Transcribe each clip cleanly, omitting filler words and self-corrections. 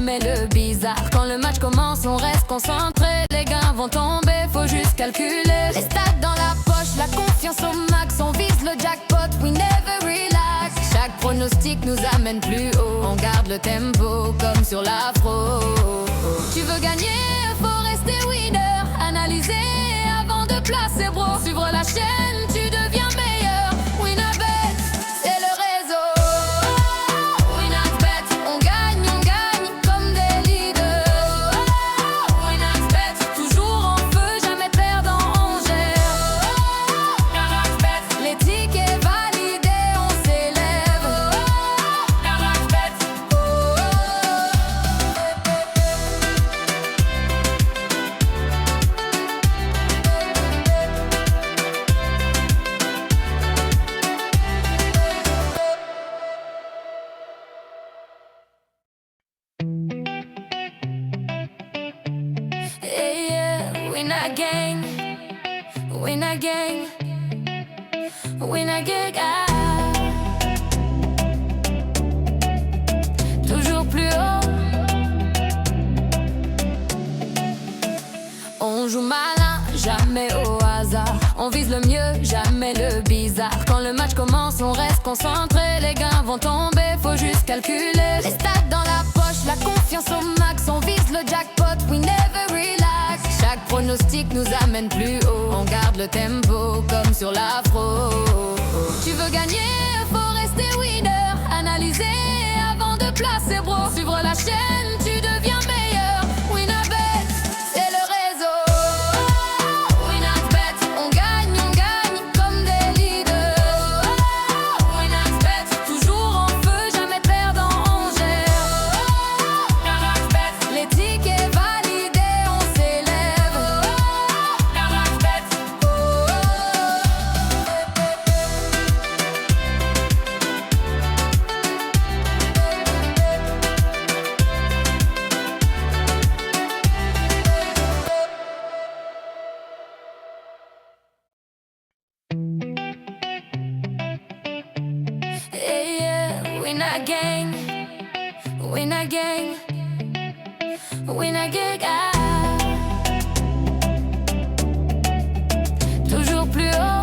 jamais le bizarre. Quand le match commence, on reste concentré. Les gains vont tomber, faut juste calculer. Les stats dans la poche, la confiance au max. On vise le jackpot, we never relax. Chaque pronostic nous amène plus haut. On garde le tempo comme sur l'afro. Tu veux gagner, faut rester winner. Analyser avant de placer bro. Suivre la chaîne, tu deviens meilleur. Winabet, c'est le réseau. Winabet, on gagne comme des leaders. Winabet, toujours en feu, jamais perdant, on gère. Les tickets validés, on s'élève. Hey, yeah, we not gang, we not gang, we not gang. Toujours plus haut. On joue malin, jamais au hasard. On vise le mieux, jamais le bizarre. Quand le match commence, on reste concentré. Les gains vont tomber, faut juste calculer. Les stats dans la poche, la confiance au max. On vise le jackpot, we never relax. Chaque pronostic nous amène plus haut. On garde le tempo comme sur l'afro. Tu veux gagner, faut rester winner. Analyser avant de placer bro. Suivre la chaîne, tu deviens meilleur. Winabet, c'est le réseau. Winabet, on gagne comme des leaders. Winabet, toujours en feu, jamais perdant, on gère. Les tickets validés, on s'élève. Hey, yeah, we not gang, we not gang, we not gang. Toujours plus haut.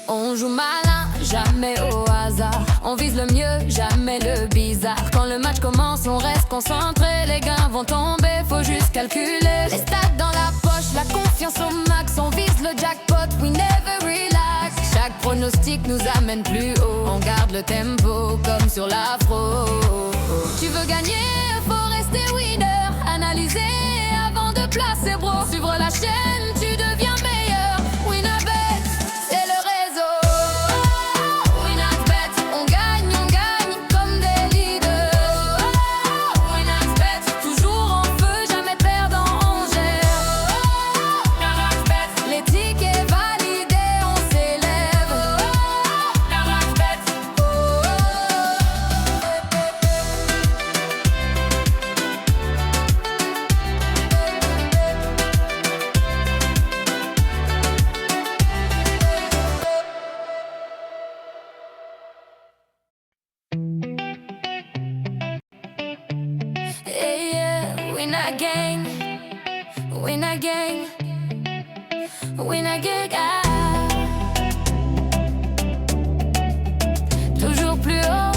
On joue malin, jamais au hasard. On vise le mieux, jamais le bizarre. Quand le match commence, on reste concentré. Les gains vont tomber, faut juste calculer. Les stats dans la poche, la confiance au max. On vise le jackpot, we never relax. Chaque pronostic nous amène plus haut. On garde le tempo comme sur l'afro. Tu veux gagner, faut rester winner. Analyser avant de placer bro. Suivre la chaîne, tu deviens meilleur. Winabet, c'est le réseau. Winabet, on gagne comme des leaders. Winabet, toujours en feu, jamais perdant, on gère. Les tickets validés, on s'élève. Hey, yeah, we not gang, we not gang, we not gang. Toujours plus haut.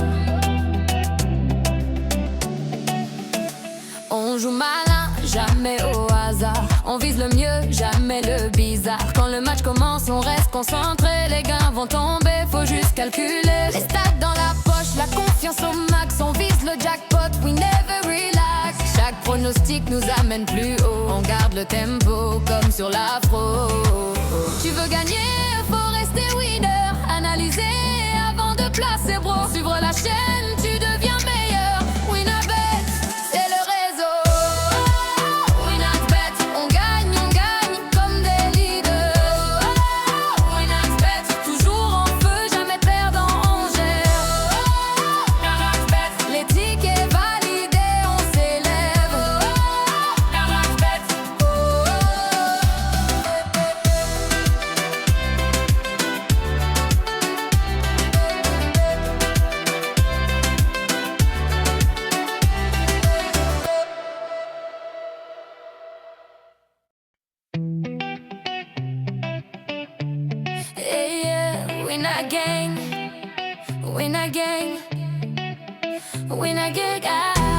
On joue malin, jamais au hasard. On vise le mieux, jamais le bizarre. Quand le match commence, on reste concentré. Les gains vont tomber, faut juste calculer. Les stats dans la poche, la confiance au max. On vise le jackpot, we never relax. Chaque pronostic nous amène plus haut. On garde le tempo comme sur l'afro. Tu veux gagner, faut rester winner. Analyser avant de placer bro. Suivre la chaîne, tu deviens meilleur. Winabet, c'est le réseau. Winabet, on gagne comme des leaders. Winabet, toujours en feu, jamais perdant, on gère. Les tickets validés, on s'élève. Winner gang, winner gang, winner gang.